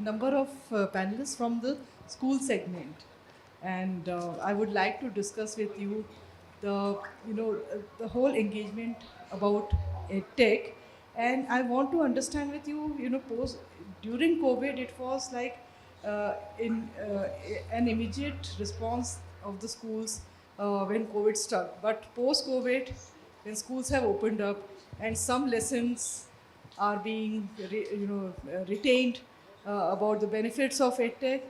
number of panelists from the school segment, and I would like to discuss with you the whole engagement about tech, and I want to understand with you, post during COVID, it was like in an immediate response of the schools when COVID struck, but post COVID, when schools have opened up and some lessons are being retained about the benefits of EdTech.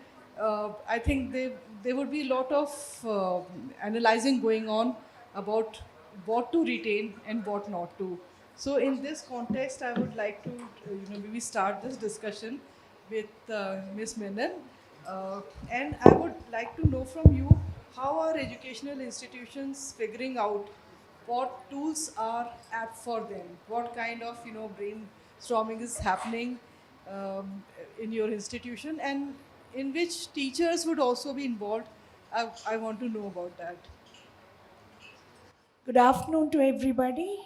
I think there would be a lot of analyzing going on about what to retain and what not to. So in this context, I would like to maybe start this discussion with Ms. Menon. And I would like to know from you, how are educational institutions figuring out what tools are apt for them? What kind of brainstorming is happening in your institution, and in which teachers would also be involved? I want to know about that. Good afternoon to everybody.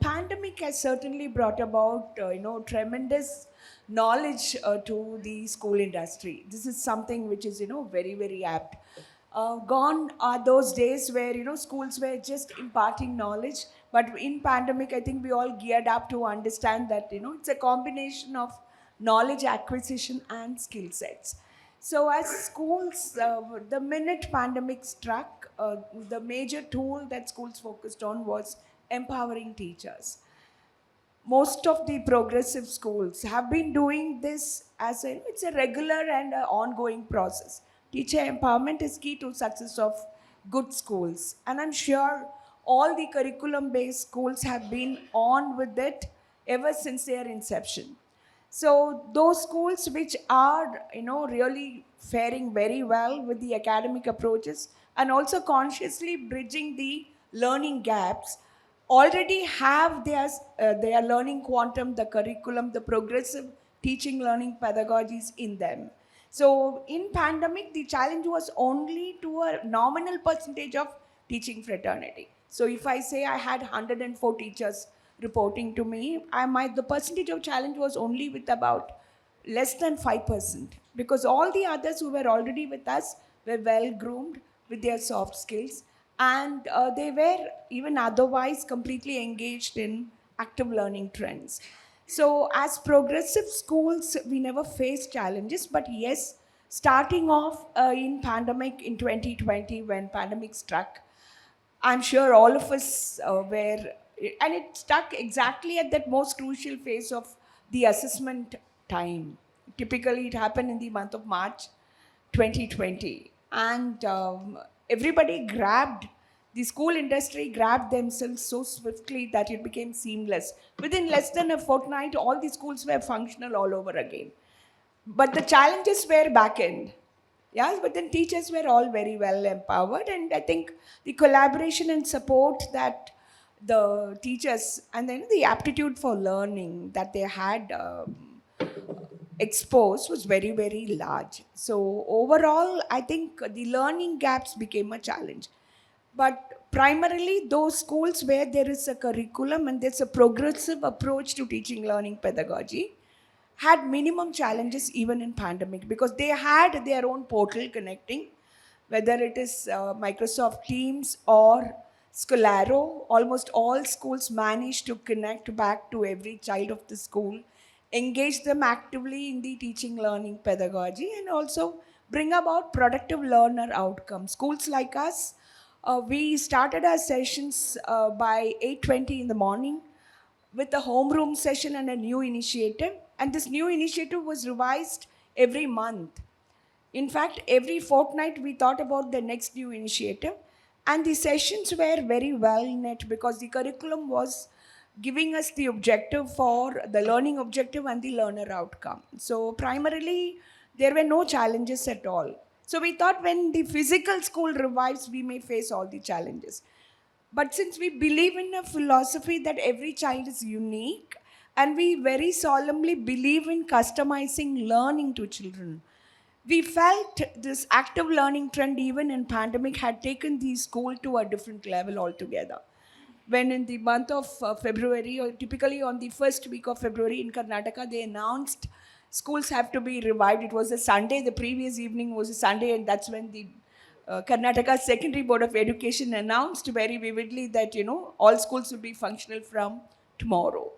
Pandemic has certainly brought about, tremendous knowledge to the school industry. This is something which is, very, very apt. Gone are those days where, schools were just imparting knowledge. But in pandemic, I think we all geared up to understand that, it's a combination of knowledge acquisition and skill sets. So, as schools, the minute pandemic struck, the major tool that schools focused on was empowering teachers. Most of the progressive schools have been doing this as it's a regular and ongoing process. Teacher empowerment is key to success of good schools, and I'm sure all the curriculum-based schools have been on with it ever since their inception. So those schools which are, really faring very well with the academic approaches and also consciously bridging the learning gaps already have their learning quantum, the curriculum, the progressive teaching learning pedagogies in them. So in pandemic, the challenge was only to a nominal percentage of teaching fraternity. So if I say I had 104 teachers reporting to me, the percentage of challenge was only with about less than 5%, because all the others who were already with us were well groomed with their soft skills, and they were even otherwise completely engaged in active learning trends. So as progressive schools, we never faced challenges, but yes, starting off in pandemic in 2020, when pandemic struck, I'm sure all of us were, and it stuck exactly at that most crucial phase of the assessment time. Typically, it happened in the month of March 2020. And everybody grabbed, the school industry grabbed themselves so swiftly that it became seamless. Within less than a fortnight, all the schools were functional all over again. But the challenges were back end. Yes, but then teachers were all very well empowered, and I think the collaboration and support that the teachers and then the aptitude for learning that they had exposed was very, very large. So overall, I think the learning gaps became a challenge. But primarily, those schools where there is a curriculum and there's a progressive approach to teaching learning pedagogy had minimum challenges even in pandemic, because they had their own portal connecting, whether it is Microsoft Teams or Scholaro. Almost all schools managed to connect back to every child of the school, engage them actively in the teaching learning pedagogy, and also bring about productive learner outcomes. Schools like us, we started our sessions by 8:20 in the morning with a homeroom session and a new initiative. And this new initiative was revised every month. In fact, every fortnight we thought about the next new initiative. And the sessions were very well knit because the curriculum was giving us the objective for the learning objective and the learner outcome. So primarily, there were no challenges at all. So we thought when the physical school revives, we may face all the challenges. But since we believe in a philosophy that every child is unique, and we very solemnly believe in customizing learning to children, we felt this active learning trend, even in pandemic, had taken the school to a different level altogether. When in the month of February, or typically on the first week of February in Karnataka, they announced schools have to be revived. It was a Sunday, the previous evening was a Sunday, and that's when the Karnataka Secondary Board of Education announced very vividly that, all schools will be functional from tomorrow.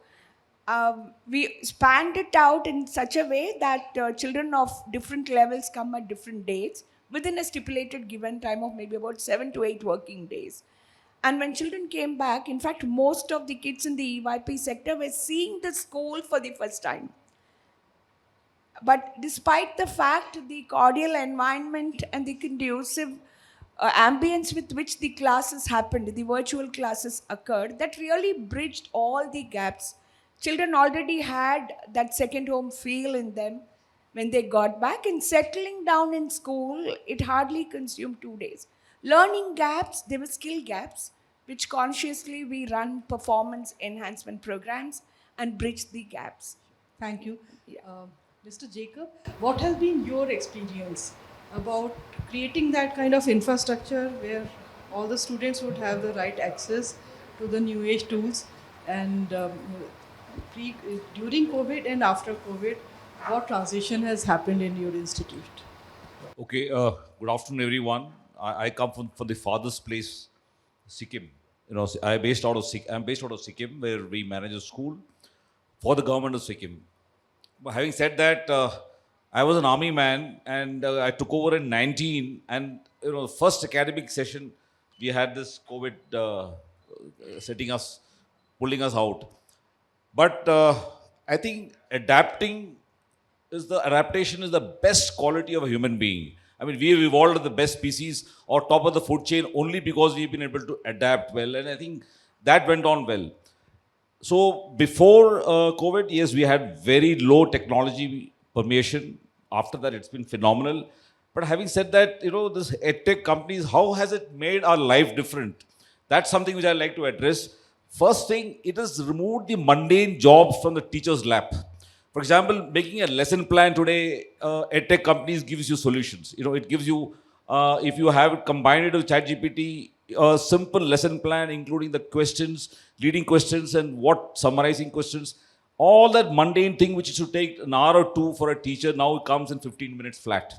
We spanned it out in such a way that children of different levels come at different dates within a stipulated given time of maybe about 7 to 8 working days. And when children came back, in fact, most of the kids in the EYP sector were seeing the school for the first time. But despite the fact, the cordial environment and the conducive ambience with which the classes happened, the virtual classes occurred, that really bridged all the gaps. Children already had that second home feel in them when they got back, and settling down in school, it hardly consumed 2 days. Learning gaps, there were skill gaps, which consciously we run performance enhancement programs and bridge the gaps. Thank you. Yeah. Mr. Jacob, what has been your experience about creating that kind of infrastructure where all the students would have the right access to the new age tools, and during COVID and after COVID, what transition has happened in your institute? Okay, good afternoon, everyone. I come from the farthest place, Sikkim. I'm based out of Sikkim, where we manage a school for the government of Sikkim. But having said that, I was an army man, and I took over in 19. And first academic session, we had this COVID pulling us out. But I think adaptation is the best quality of a human being. I mean, we have evolved as the best species or top of the food chain only because we've been able to adapt well. And I think that went on well. So before COVID, yes, we had very low technology permeation. After that, it's been phenomenal. But having said that, this edtech companies, how has it made our life different? That's something which I like to address. First thing, it has removed the mundane jobs from the teacher's lap. For example, making a lesson plan today, edtech companies gives you solutions. It gives you, if you have it combined it with ChatGPT, a simple lesson plan, including the questions, leading questions, and summarizing questions. All that mundane thing which should take an hour or two for a teacher now comes in 15 minutes flat.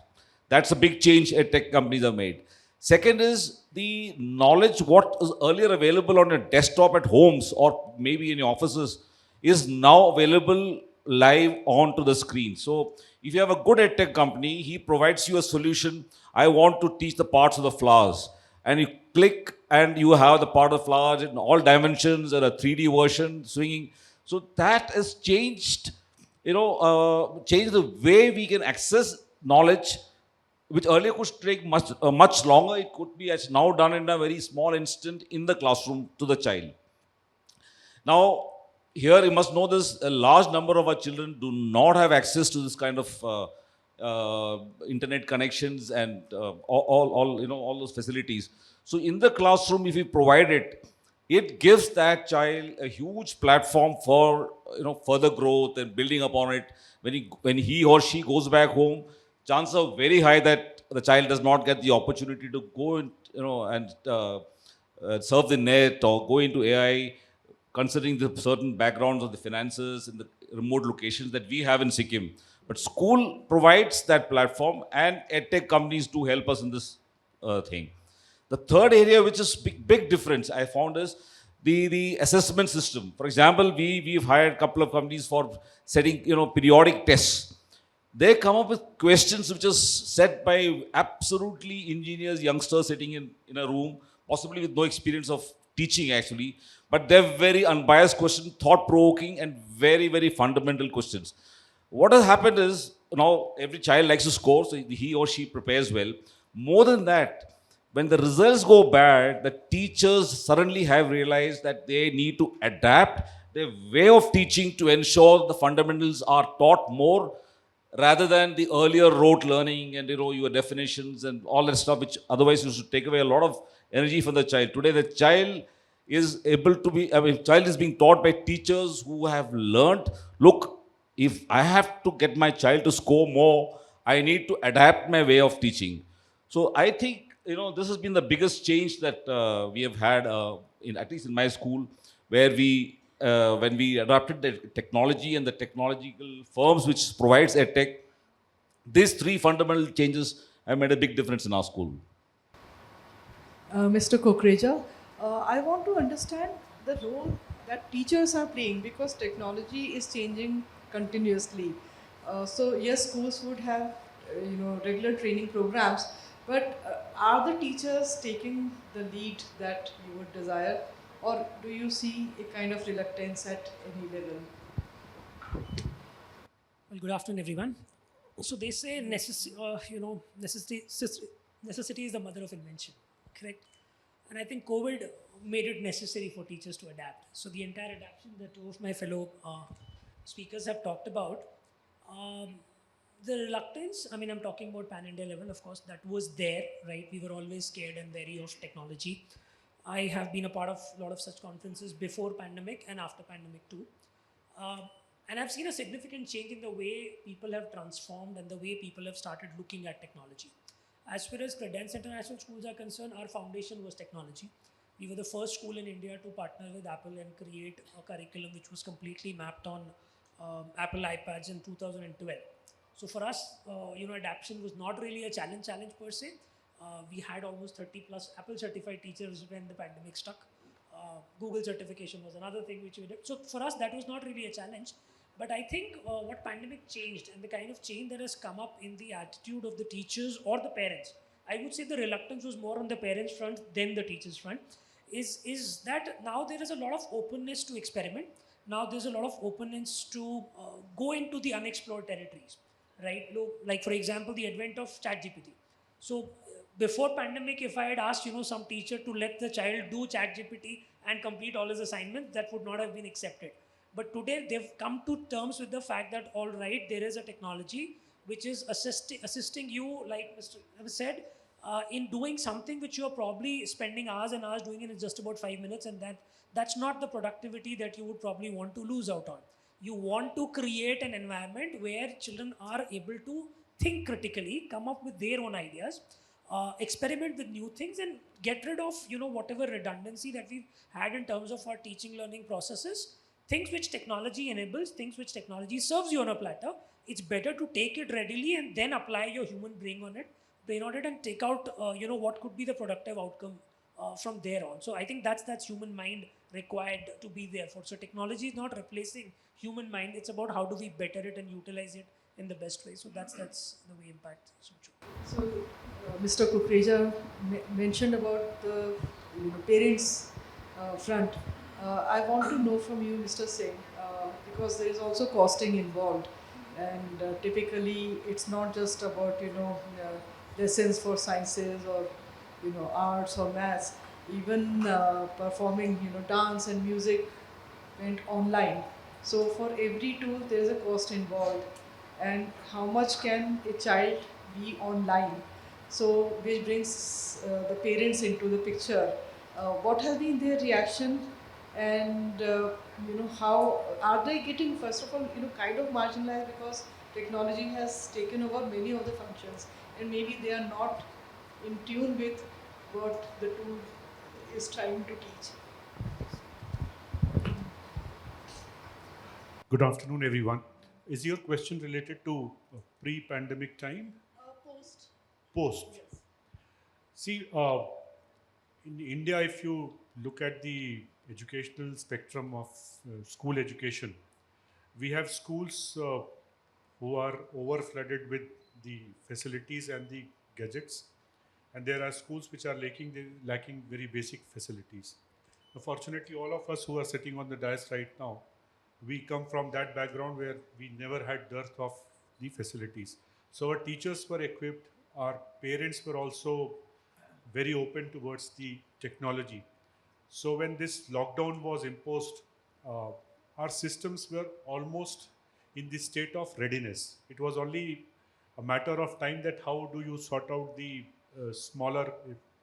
That's a big change edtech companies have made. Second is the knowledge what was earlier available on your desktop at homes or maybe in your offices is now available live onto the screen. So if you have a good edtech company, he provides you a solution. I want to teach the parts of the flowers. And you click and you have the part of the flowers in all dimensions and a 3D version swinging. So that has changed, changed the way we can access knowledge, which earlier could take much longer. It could be as now done in a very small instant in the classroom to the child. Now, here you must know this, a large number of our children do not have access to this kind of internet connections and all those facilities. So in the classroom, if you provide it, it gives that child a huge platform for further growth and building upon it. When he or she goes back home, chances are very high that the child does not get the opportunity to go and surf the net or go into AI, considering the certain backgrounds of the finances and the remote locations that we have in Sikkim. But school provides that platform, and edtech companies do help us in this thing. The third area, which is big difference, I found is the assessment system. For example, we've hired a couple of companies for setting periodic tests. They come up with questions which is set by absolutely ingenious youngsters sitting in a room, possibly with no experience of teaching actually, but they're very unbiased questions, thought-provoking, and very, very fundamental questions. What has happened is, now every child likes to score, so he or she prepares well. More than that, when the results go bad, the teachers suddenly have realized that they need to adapt their way of teaching to ensure the fundamentals are taught more rather than the earlier rote learning and your definitions and all that stuff, which otherwise used to take away a lot of energy from the child. Today, the child is child is being taught by teachers who have learned, look, if I have to get my child to score more, I need to adapt my way of teaching. So I think, this has been the biggest change that we have had, at least in my school, where we when we adopted the technology and the technological firms which provides EdTech, these three fundamental changes have made a big difference in our school. Mr. Kukreja, I want to understand the role that teachers are playing because technology is changing continuously. So yes, schools would have regular training programs, but are the teachers taking the lead that you would desire, or do you see a kind of reluctance at any level? Well, good afternoon, everyone. So they say necessity is the mother of invention, correct? And I think COVID made it necessary for teachers to adapt. So the entire adaptation that two of my fellow speakers have talked about, um, the reluctance. I mean, I'm talking about pan-India level, of course, that was there, right? We were always scared and wary of technology. I have been a part of a lot of such conferences before pandemic and after pandemic too. Um, and I've seen a significant change in the way people have transformed and the way people have started looking at technology. As far as Credence International Schools are concerned, our foundation was technology. We were the first school in India to partner with Apple and create a curriculum which was completely mapped on Apple iPads in 2012. So for us, adaptation was not really a challenge per se. We had almost 30 plus Apple certified teachers when the pandemic struck. Google certification was another thing which we did. So for us, that was not really a challenge. But I think what pandemic changed and the kind of change that has come up in the attitude of the teachers or the parents, I would say the reluctance was more on the parents front than the teachers front, is that now there is a lot of openness to experiment. Now there's a lot of openness to go into the unexplored territories, right? Like for example, the advent of ChatGPT. So before pandemic, if I had asked, some teacher to let the child do ChatGPT and complete all his assignments, that would not have been accepted. But today they've come to terms with the fact that all right, there is a technology which is assisting you, like Mr. said, in doing something which you are probably spending hours and hours doing in just about 5 minutes, and that's not the productivity that you would probably want to lose out on. You want to create an environment where children are able to think critically, come up with their own ideas, experiment with new things, and get rid of whatever redundancy that we've had in terms of our teaching learning processes. Things which technology enables, things which technology serves you on a platter, it's better to take it readily and then apply your human brain on it, and take out what could be the productive outcome from there on. So I think that's human mind required to be there for. So technology is not replacing human mind, it's about how do we better it and utilize it in the best way. So that's the way impact. So, Mr. Kukreja mentioned about the parents front. I want to know from you, Mr. Singh, because there is also costing involved, and typically it's not just about lessons for sciences or arts or maths. Even performing dance and music went online. So for every tool there is a cost involved, and how much can a child be online? So which brings the parents into the picture. What has been their reaction, and how are they getting, first of all, kind of marginalized because technology has taken over many of the functions, and maybe they are not in tune with what the tool is trying to teach. Good afternoon, everyone. Is your question related to pre-pandemic time? Post. Post. Yes. See, in India, if you look at the educational spectrum of school education, we have schools who are overflooded with the facilities and the gadgets, and there are schools which are lacking very basic facilities. Now, fortunately, all of us who are sitting on the dais right now, we come from that background where we never had dearth of the facilities. So our teachers were equipped, our parents were also very open towards the technology. So when this lockdown was imposed, uh, our systems were almost in the state of readiness. It was only a matter of time that how do you sort out the smaller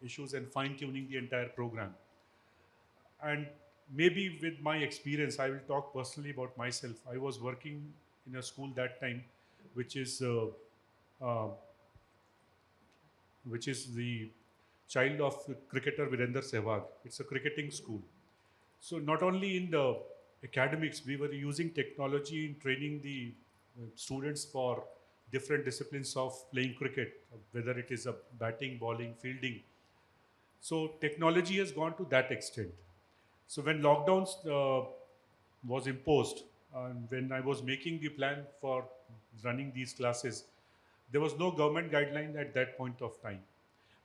issues and fine tuning the entire program. And maybe with my experience, I will talk personally about myself. I was working in a school that time, which is uh, the child of cricketer Virender Sehwag. It's a cricketing school. So not only in the academics, we were using technology in training the students for different disciplines of playing cricket, whether it is a batting, bowling, fielding. So technology has gone to that extent. So when lockdowns was imposed, and when I was making the plan for running these classes, there was no government guideline at that point of time.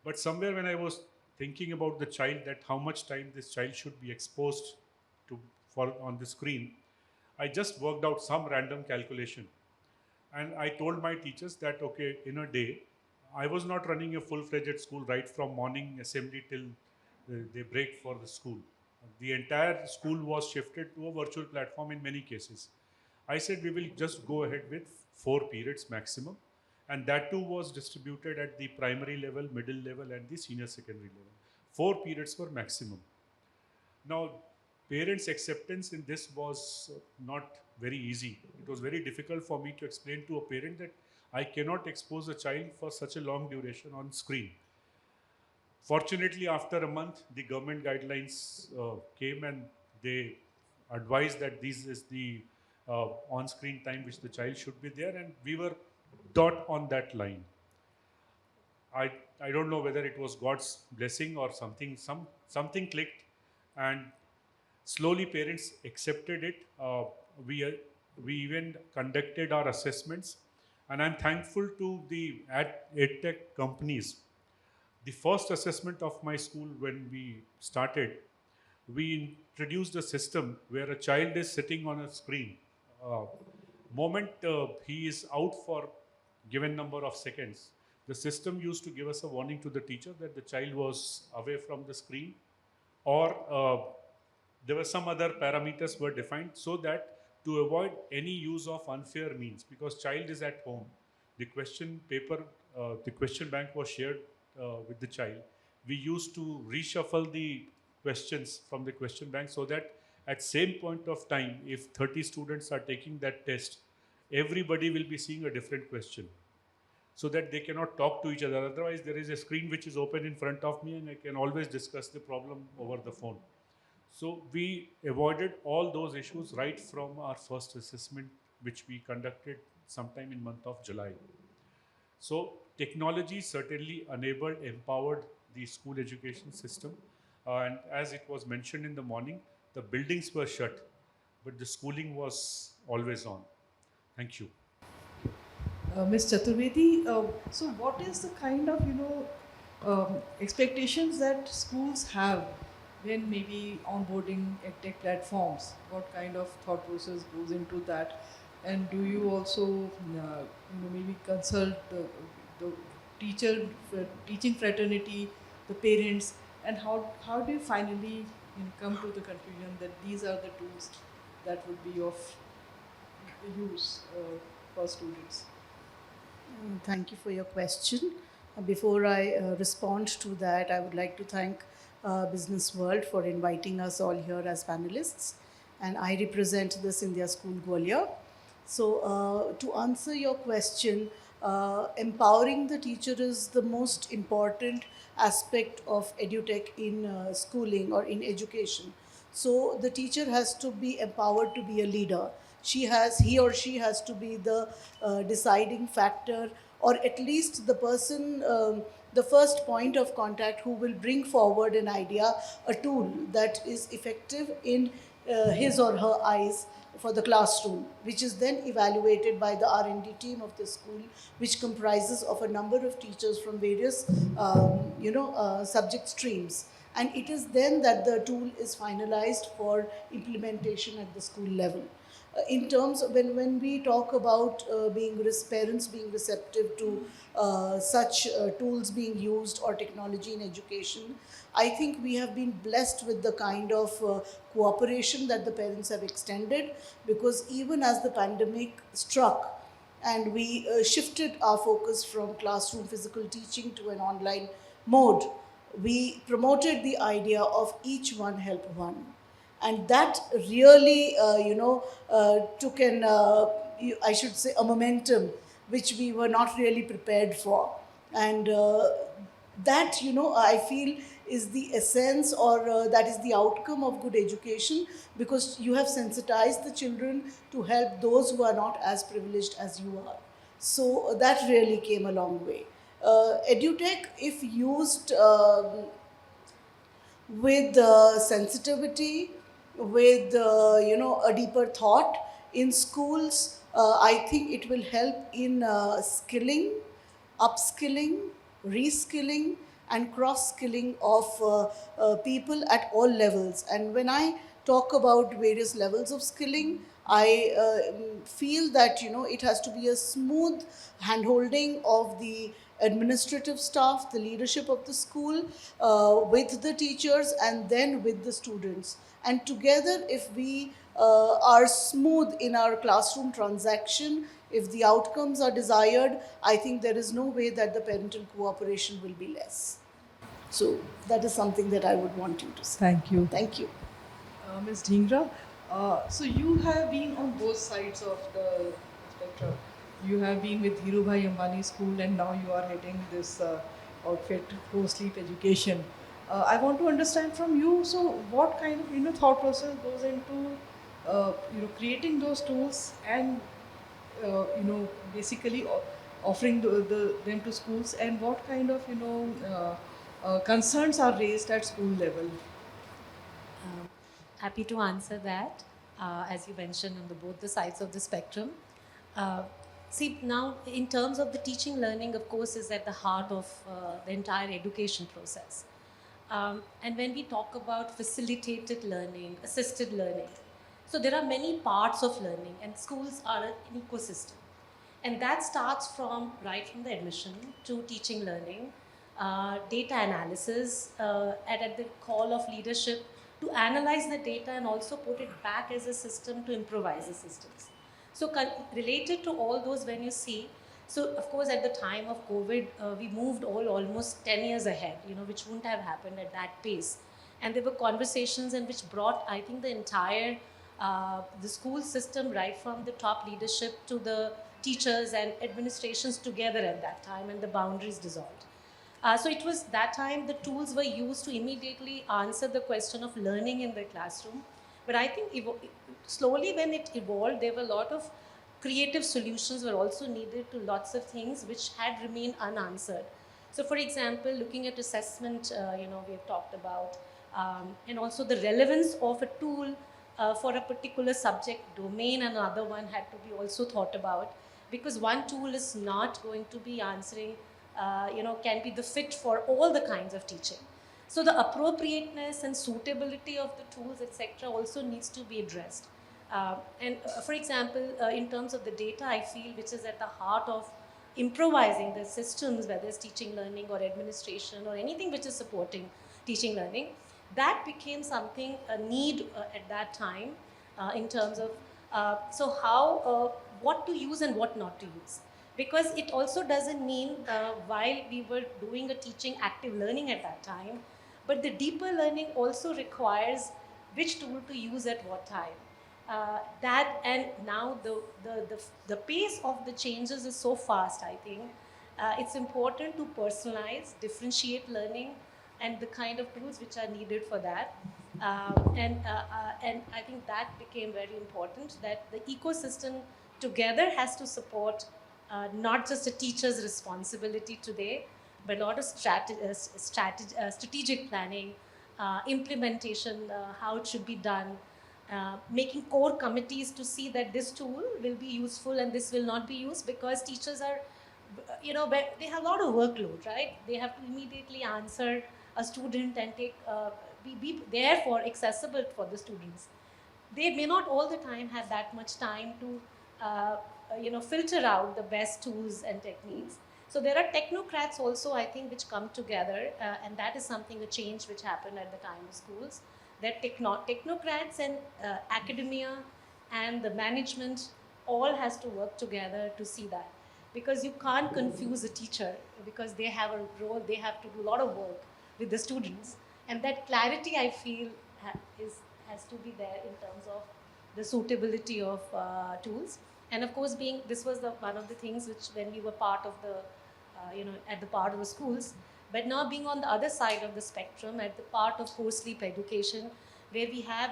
But somewhere when I was thinking about the child, that how much time this child should be exposed to for on the screen, I just worked out some random calculation, and I told my teachers that okay, in a day, I was not running a full-fledged school right from morning assembly till they break for the school. The entire school was shifted to a virtual platform in many cases. I said we will just go ahead with 4 periods maximum, and that too was distributed at the primary level, middle level, and the senior secondary level. 4 periods were maximum. Now, parents' acceptance in this was not very easy. It was very difficult for me to explain to a parent that I cannot expose a child for such a long duration on screen. Fortunately, after a month, the government guidelines came, and they advised that this is the on-screen time which the child should be there, and we were dot on that line. I, I don't know whether it was God's blessing or something, something clicked, and slowly parents accepted it. We even conducted our assessments, and I'm thankful to the edtech companies. The first assessment of my school, when we started, we introduced a system where a child is sitting on a screen. Uh, moment he is out for given number of seconds, the system used to give us a warning to the teacher that the child was away from the screen, or there were some other parameters were defined, so that to avoid any use of unfair means, because child is at home, the question paper, the question bank was shared with the child. We used to reshuffle the questions from the question bank, so that at same point of time, if 30 students are taking that test, everybody will be seeing a different question, so that they cannot talk to each other. Otherwise, there is a screen which is open in front of me, and I can always discuss the problem over the phone. So we avoided all those issues right from our first assessment, which we conducted sometime in month of July. So technology certainly enabled, empowered the school education system. And as it was mentioned in the morning, the buildings were shut, but the schooling was always on. Thank you. Ms. Chaturvedi, so what is the kind of expectations that schools have when maybe onboarding edtech platforms? What kind of thought process goes into that? And do you also maybe consult the teacher teaching fraternity, the parents, and how do you finally come to the conclusion that these are the tools that would be of use for students? Thank you for your question. Before I respond to that, I would like to thank Business World for inviting us all here as panelists. And I represent the Scindia School Gwalior. So to answer your question, empowering the teacher is the most important aspect of edutech in schooling or in education. So the teacher has to be empowered to be a leader. He or she has to be the deciding factor, or at least the person, the first point of contact who will bring forward an idea, a tool that is effective in his or her eyes for the classroom, which is then evaluated by the R&D team of the school, which comprises of a number of teachers from various subject streams. And it is then that the tool is finalized for implementation at the school level. In terms of when we talk about parents being receptive to such tools being used or technology in education, I think we have been blessed with the kind of cooperation that the parents have extended, because even as the pandemic struck and we shifted our focus from classroom physical teaching to an online mode, we promoted the idea of each one help one. And that really, took I should say, a momentum which we were not really prepared for. And that, I feel is the essence, or that is the outcome of good education, because you have sensitized the children to help those who are not as privileged as you are. So that really came a long way. EduTech, if used with sensitivity, with a deeper thought in schools, I think it will help in skilling, upskilling, reskilling, and cross skilling of people at all levels. And when I talk about various levels of skilling, I feel that it has to be a smooth handholding of the administrative staff, the leadership of the school, with the teachers, and then with the students. And together, if we are smooth in our classroom transaction, if the outcomes are desired, I think there is no way that the parental cooperation will be less. So that is something that I would want you to say. Thank you. Thank you. Ms. Dhingra, so you have been on both sides of the spectrum. You have been with Dhirubhai Ambani school, and now you are heading this outfit, CourseLeap Education. I want to understand from you, so what kind of thought process goes into creating those tools and basically offering them to schools, and what kind of concerns are raised at school level? Happy to answer that. As you mentioned, on both the sides of the spectrum. Uh, See, now in terms of the teaching learning, of course, is at the heart of the entire education process. And when we talk about facilitated learning, assisted learning, so there are many parts of learning, and schools are an ecosystem. And that starts from right from the admission to teaching learning, data analysis, and at the call of leadership to analyze the data and also put it back as a system to improvise the systems. So related to all those, when you see, so of course at the time of COVID, we moved almost 10 years ahead, which wouldn't have happened at that pace. And there were conversations and which brought, I think, the entire, the school system, right from the top leadership to the teachers and administrations together at that time, and the boundaries dissolved. So it was that time the tools were used to immediately answer the question of learning in the classroom. But I think slowly when it evolved, there were a lot of creative solutions were also needed to lots of things which had remained unanswered. So for example, looking at assessment, we have talked about, and also the relevance of a tool for a particular subject domain, and another one had to be also thought about, because one tool is not going to be answering, can be the fit for all the kinds of teaching. So the appropriateness and suitability of the tools, etc., also needs to be addressed. For example, in terms of the data, I feel, which is at the heart of improvising the systems, whether it's teaching learning or administration or anything which is supporting teaching learning, that became something, a need at that time, in terms of, so how, what to use and what not to use. Because it also doesn't mean, while we were doing a teaching active learning at that time, but the deeper learning also requires which tool to use at what time. That, and now the pace of the changes is so fast, I think. It's important to personalize, differentiate learning, and the kind of tools which are needed for that. And I think that became very important, that the ecosystem together has to support not just a teacher's responsibility today, but a lot of strategic planning, implementation, how it should be done, making core committees to see that this tool will be useful and this will not be used, because teachers are, they have a lot of workload, right? They have to immediately answer a student and be therefore accessible for the students. They may not all the time have that much time to filter out the best tools and techniques. So there are technocrats also, I think, which come together, and that is something, a change which happened at the time of schools, that technocrats and academia and the management all has to work together to see that. Because you can't confuse a teacher, because they have a role, they have to do a lot of work with the students. And that clarity, I feel, has to be there in terms of the suitability of tools. And of course, this was one of the things which, when we were part of the, at the part of the schools, But now being on the other side of the spectrum at the part of CourseLeap education, where we have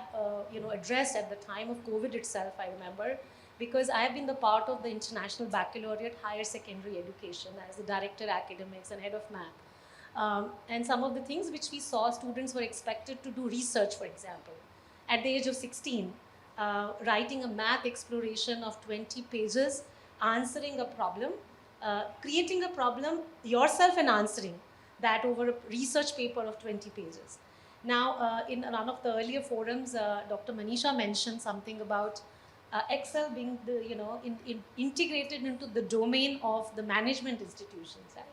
addressed at the time of COVID itself, I remember, because I have been the part of the International Baccalaureate Higher Secondary Education as the Director Academics and Head of MAP. And some of the things which we saw, students were expected to do research, for example. At the age of 16, writing a math exploration of 20 pages, answering a problem, creating a problem yourself and answering that over a research paper of 20 pages. Now, in one of the earlier forums, Dr. Manisha mentioned something about Excel being integrated into the domain of the management institutions. Right?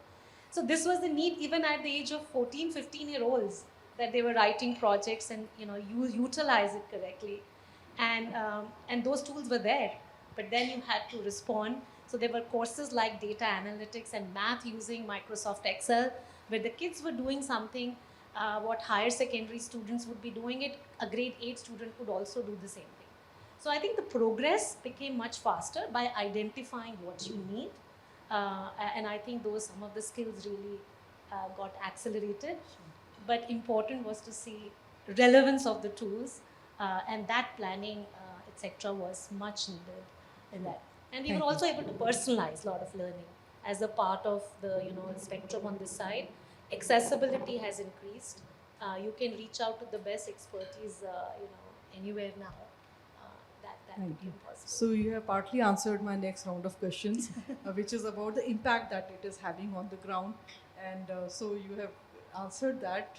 So this was the need even at the age of 14, 15-year-olds, that they were writing projects and utilize it correctly. And those tools were there, but then you had to respond. So there were courses like data analytics and math using Microsoft Excel, where the kids were doing something what higher secondary students would be doing it, a grade 8 student could also do the same thing. So I think the progress became much faster by identifying what you need. And I think some of the skills really got accelerated. But important was to see relevance of the tools, and that planning, etc., was much needed in that. And we were also able to personalize a lot of learning as a part of the spectrum on this side. Accessibility has increased. You can reach out to the best expertise, anywhere now. That became possible. So you have partly answered my next round of questions, which is about the impact that it is having on the ground. And so you have answered that.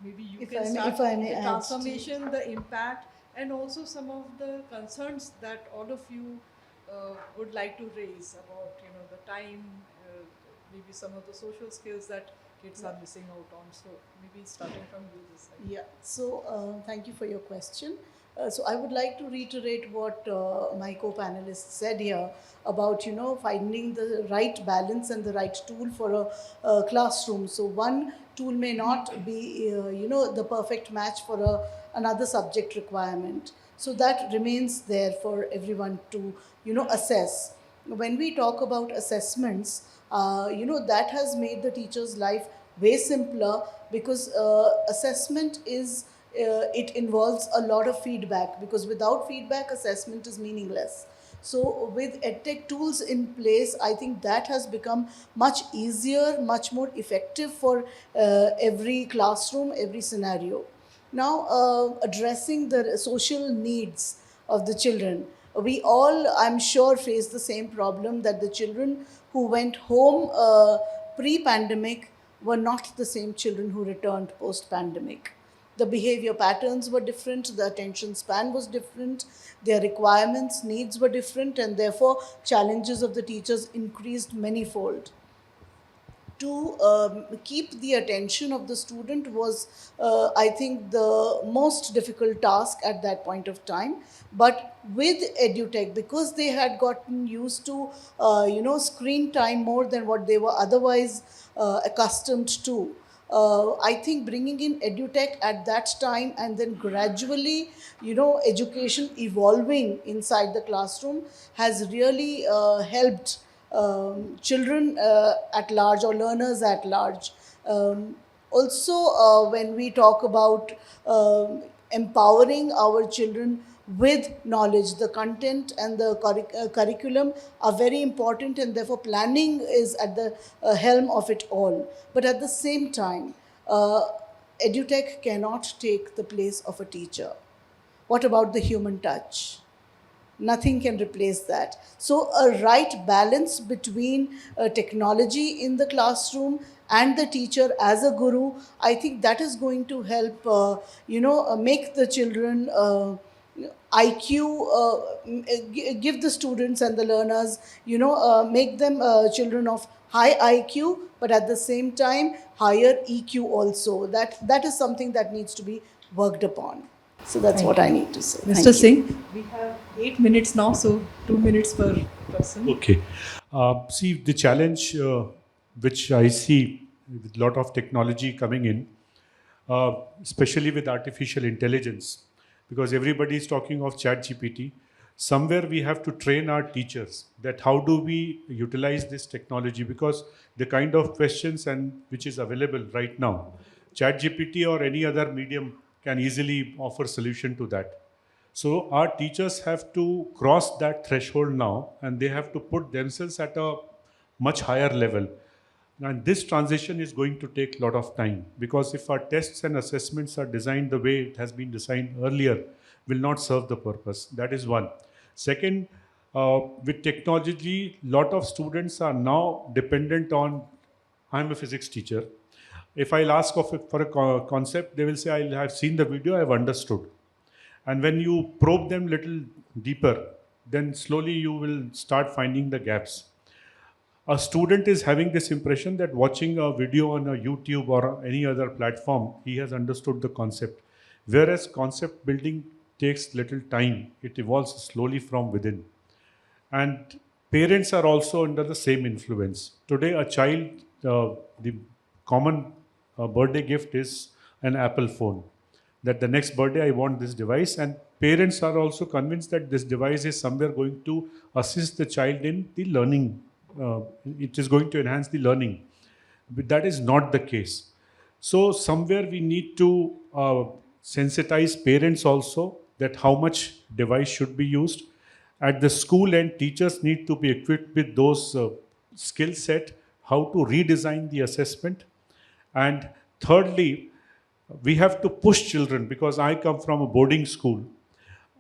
Maybe you can start the transformation, the impact, and also some of the concerns that all of you would like to raise about the time, maybe some of the social skills that kids are missing out on. So maybe starting from you this side. Yeah, so thank you for your question. So I would like to reiterate what my co-panelists said here about finding the right balance and the right tool for a classroom. So one tool may not be the perfect match for another subject requirement. So that remains there for everyone to assess. When we talk about assessments, that has made the teacher's life way simpler, because assessment is it involves a lot of feedback, because without feedback, assessment is meaningless. So with EdTech tools in place, I think that has become much easier, much more effective for every classroom, every scenario. Now, addressing the social needs of the children. We all, I'm sure, face the same problem, that the children who went home pre-pandemic were not the same children who returned post-pandemic. The behavior patterns were different, the attention span was different, their requirements, needs were different, and therefore challenges of the teachers increased manyfold. To keep the attention of the student was, I think, the most difficult task at that point of time. But with EduTech, because they had gotten used to, screen time more than what they were otherwise accustomed to, I think bringing in EduTech at that time and then gradually, education evolving inside the classroom has really helped children at large, or learners at large. Also, when we talk about empowering our children with knowledge, the content and the curriculum are very important, and therefore planning is at the helm of it all. But at the same time, EduTech cannot take the place of a teacher. What about the human touch? Nothing can replace that. So a right balance between technology in the classroom and the teacher as a guru, I think that is going to help, make the children IQ, give the students and the learners, make them children of high IQ, but at the same time, higher EQ also. That is something that needs to be worked upon. So that's what I need to say. Mr. Singh, we have 8 minutes now, so 2 minutes per person. Okay. See, the challenge which I see with a lot of technology coming in, especially with artificial intelligence, because everybody is talking of ChatGPT. somewhere we have to train our teachers that how do we utilize this technology, because the kind of questions and which is available right now, ChatGPT or any other medium can easily offer solution to that. So our teachers have to cross that threshold now, and they have to put themselves at a much higher level. And this transition is going to take a lot of time, because if our tests and assessments are designed the way it has been designed earlier, will not serve the purpose. That is one. Second, with technology, lot of students are now dependent on, I'm a physics teacher. If I'll ask for a concept, they will say, I have seen the video, I have understood. And when you probe them little deeper, then slowly you will start finding the gaps. A student is having this impression that watching a video on a YouTube or any other platform, he has understood the concept. Whereas concept building takes little time. It evolves slowly from within. And parents are also under the same influence. Today, a child, the common birthday gift is an Apple phone. That the next birthday I want this device, and parents are also convinced that this device is somewhere going to assist the child in the learning. It is going to enhance the learning. But that is not the case. So somewhere we need to sensitize parents also that how much device should be used. At the school end, teachers need to be equipped with those skill set, how to redesign the assessment. And thirdly, we have to push children, because I come from a boarding school.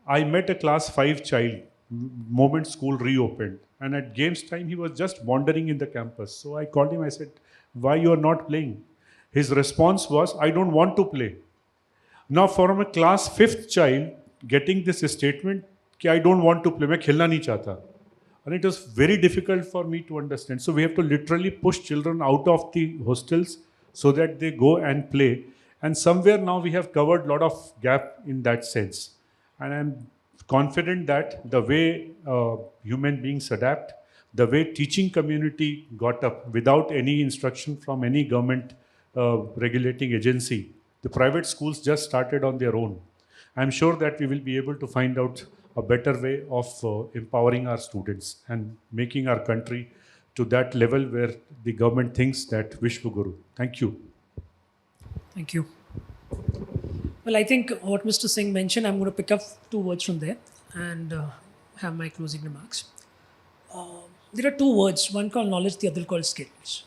I met a class 5 child moment school reopened, and at games time he was just wandering in the campus. So I called him, I said, why you are not playing? His response was, I don't want to play. Now from a class 5th child getting this statement, कि I don't want to play, मैं खेलना नहीं चाहता. And it was very difficult for me to understand. So we have to literally push children out of the hostels so that they go and play. And somewhere now we have covered a lot of gap in that sense. And I'm confident that the way human beings adapt, the way teaching community got up without any instruction from any government regulating agency, the private schools just started on their own. I'm sure that we will be able to find out a better way of empowering our students and making our country to that level where the government thinks that Vishwa Guru. Thank you. Thank you. Well, I think what Mr. Singh mentioned, I'm going to pick up 2 words from there and have my closing remarks. There are 2 words, one called knowledge, the other called skills.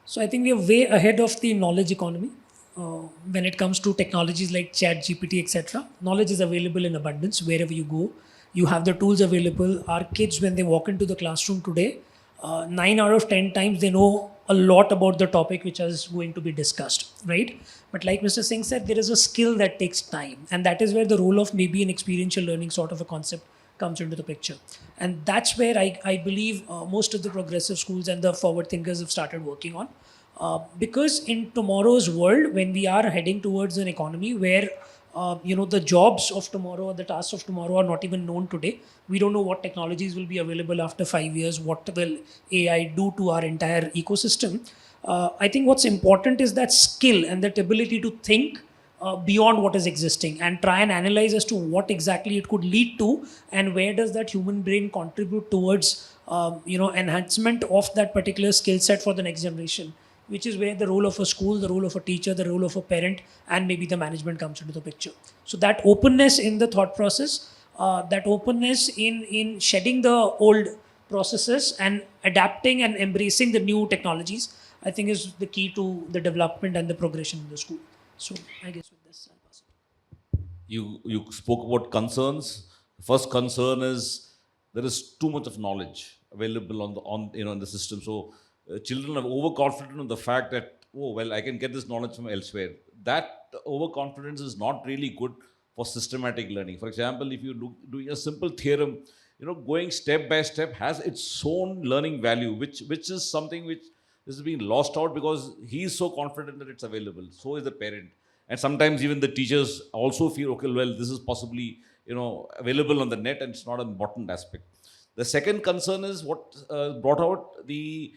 So I think we are way ahead of the knowledge economy. When it comes to technologies like ChatGPT, etc., knowledge is available in abundance wherever you go. You have the tools available. Our kids, when they walk into the classroom today, 9 out of 10 times they know a lot about the topic which is going to be discussed, right? But like Mr. Singh said, there is a skill that takes time, and that is where the role of maybe an experiential learning sort of a concept comes into the picture. And that's where I believe most of the progressive schools and the forward thinkers have started working on. Because in tomorrow's world, when we are heading towards an economy where the jobs of tomorrow or the tasks of tomorrow are not even known today, we don't know what technologies will be available after 5 years, what will AI do to our entire ecosystem. I think what's important is that skill and that ability to think beyond what is existing and try and analyze as to what exactly it could lead to, and where does that human brain contribute towards enhancement of that particular skill set for the next generation, which is where the role of a school, the role of a teacher, the role of a parent, and maybe the management comes into the picture. So that openness in the thought process, that openness in shedding the old processes and adapting and embracing the new technologies, I think is the key to the development and the progression in the school. So I guess with this, I'll pass it. You spoke about concerns. First concern is there is too much of knowledge available in the system. So children are overconfident on the fact that, oh, well, I can get this knowledge from elsewhere. That overconfidence is not really good for systematic learning. For example, if you do a simple theorem, going step by step has its own learning value, which is something which is being lost out because he is so confident that it's available. So is the parent. And sometimes even the teachers also feel, okay, well, this is possibly, available on the net and it's not an important aspect. The second concern is what brought out the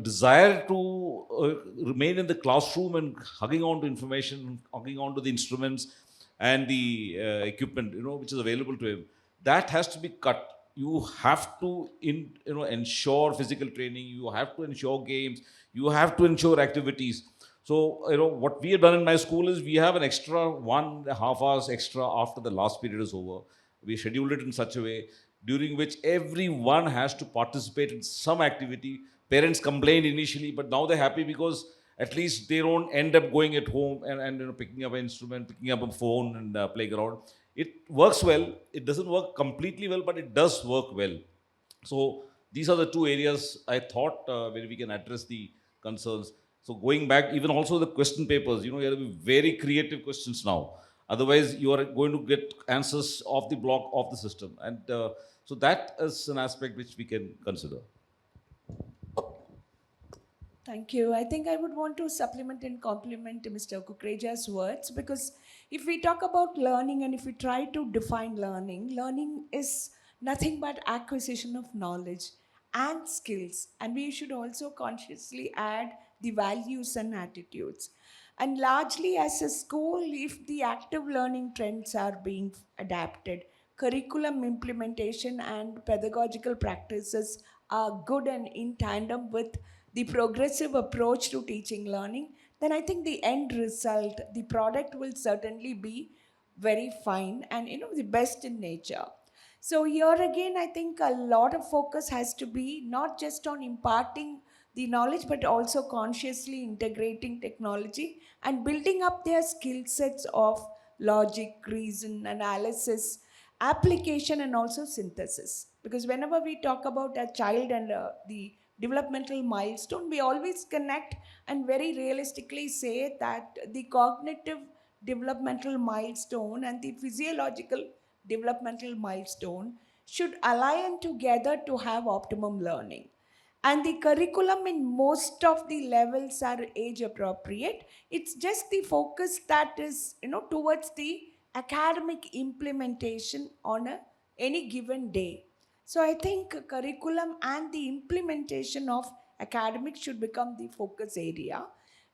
desire to remain in the classroom and hugging on to information, hugging on to the instruments and the equipment, which is available to him. that has to be cut. You have to ensure physical training, you have to ensure games, you have to ensure activities. So what we have done in my school is we have an extra 1.5 hours extra after the last period is over. We scheduled it in such a way during which everyone has to participate in some activity. Parents complained initially, but now they're happy because at least they don't end up going at home and picking up an instrument, picking up a phone and playing around. It works well. It doesn't work completely well, but it does work well. So these are the two areas I thought where we can address the concerns. So going back, even also the question papers, you have to be very creative questions now. Otherwise, you are going to get answers off the block of the system. And so that is an aspect which we can consider. Thank you. I think I would want to supplement and complement Mr. Kukreja's words, because if we talk about learning and if we try to define learning, learning is nothing but acquisition of knowledge and skills. And we should also consciously add the values and attitudes. And largely, as a school, if the active learning trends are being adapted, curriculum implementation and pedagogical practices are good and in tandem with the progressive approach to teaching learning, then I think the end result, the product will certainly be very fine and the best in nature. So here again, I think a lot of focus has to be not just on imparting the knowledge, but also consciously integrating technology and building up their skill sets of logic, reason, analysis, application, and also synthesis. Because whenever we talk about a child and the developmental milestone, we always connect and very realistically say that the cognitive developmental milestone and the physiological developmental milestone should align together to have optimum learning. And the curriculum in most of the levels are age appropriate. It's just the focus that is towards the academic implementation on any given day. So I think curriculum and the implementation of academics should become the focus area.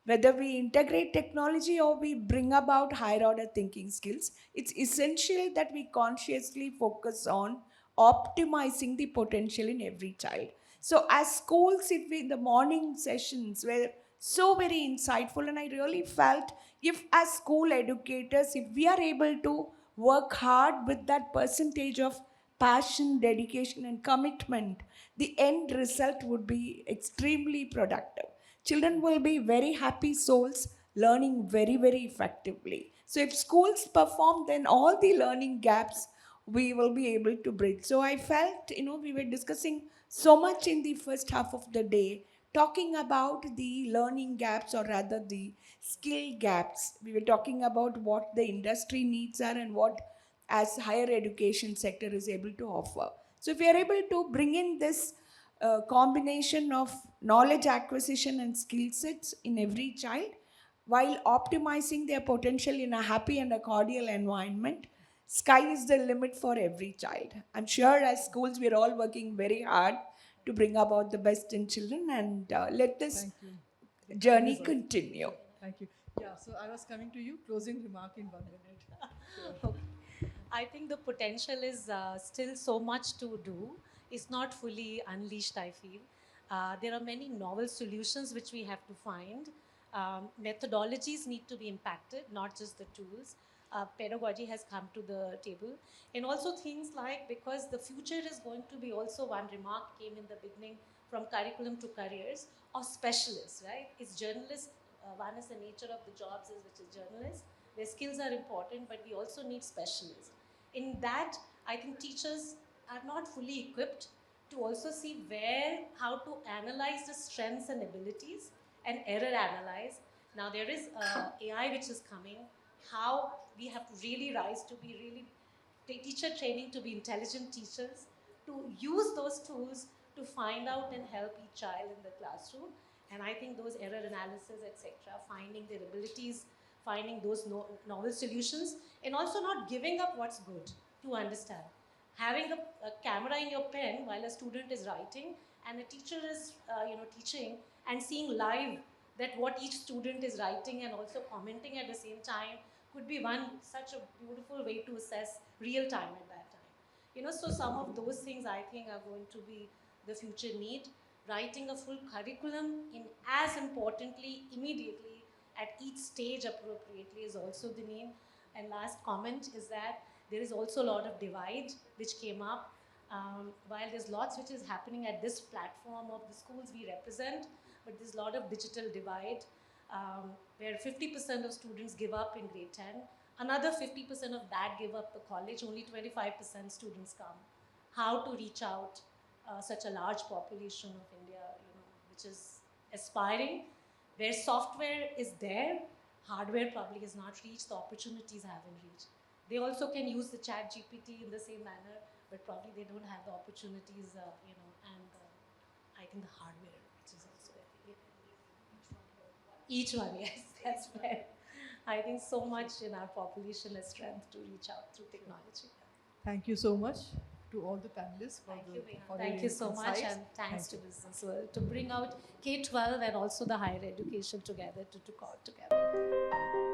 Whether we integrate technology or we bring about higher order thinking skills, it's essential that we consciously focus on optimizing the potential in every child. So as schools, if we, the morning sessions were so very insightful, and I really felt if as school educators, if we are able to work hard with that percentage of passion, dedication, and commitment, the end result would be extremely productive. Children will be very happy souls learning very, very effectively. So if schools perform, then all the learning gaps we will be able to bridge. So I felt, we were discussing so much in the first half of the day, talking about the learning gaps, or rather the skill gaps. We were talking about what the industry needs are and what as higher education sector is able to offer. So if we are able to bring in this combination of knowledge acquisition and skill sets in every child while optimizing their potential in a happy and a cordial environment, sky is the limit for every child. I'm sure as schools we're all working very hard to bring about the best in children, and let this journey continue. Thank you. Yeah, so I was coming to you, closing remark in 1 minute. Okay. I think the potential is still so much to do. It's not fully unleashed, I feel. There are many novel solutions which we have to find. Methodologies need to be impacted, not just the tools. Pedagogy has come to the table. And also things like, because the future is going to be also, one remark came in the beginning, from curriculum to careers, or specialists, right? It's journalists. One is the nature of the jobs is which is journalists. Their skills are important, but we also need specialists. In that, I think teachers are not fully equipped to also see how to analyze the strengths and abilities and error analyze. Now there is AI which is coming, how we have to really rise to be really teacher training to be intelligent teachers, to use those tools to find out and help each child in the classroom. And I think those error analysis, etc., finding their abilities, finding those novel solutions, and also not giving up what's good to understand. Having a camera in your pen while a student is writing and a teacher is teaching, and seeing live that what each student is writing and also commenting at the same time could be one such a beautiful way to assess real time at that time. So some of those things I think are going to be the future need. Writing a full curriculum in as importantly, immediately, at each stage appropriately is also the need. And last comment is that there is also a lot of divide which came up. While there's lots which is happening at this platform of the schools we represent, but there's a lot of digital divide where 50% of students give up in grade 10. Another 50% of that give up the college, only 25% students come. How to reach out such a large population of India, which is aspiring, where software is there, hardware probably has not reached, the opportunities haven't reached. They also can use the chat GPT in the same manner, but probably they don't have the opportunities, and I think the hardware, which is also each one, yes, that's right. I think so much in our population has strength to reach out through technology. Thank you so much to all the panelists for Thank you, Meha. for Thank your you so much, insights. and thanks Thank to you. Business World to bring out K-12 and also the higher education together to talk together.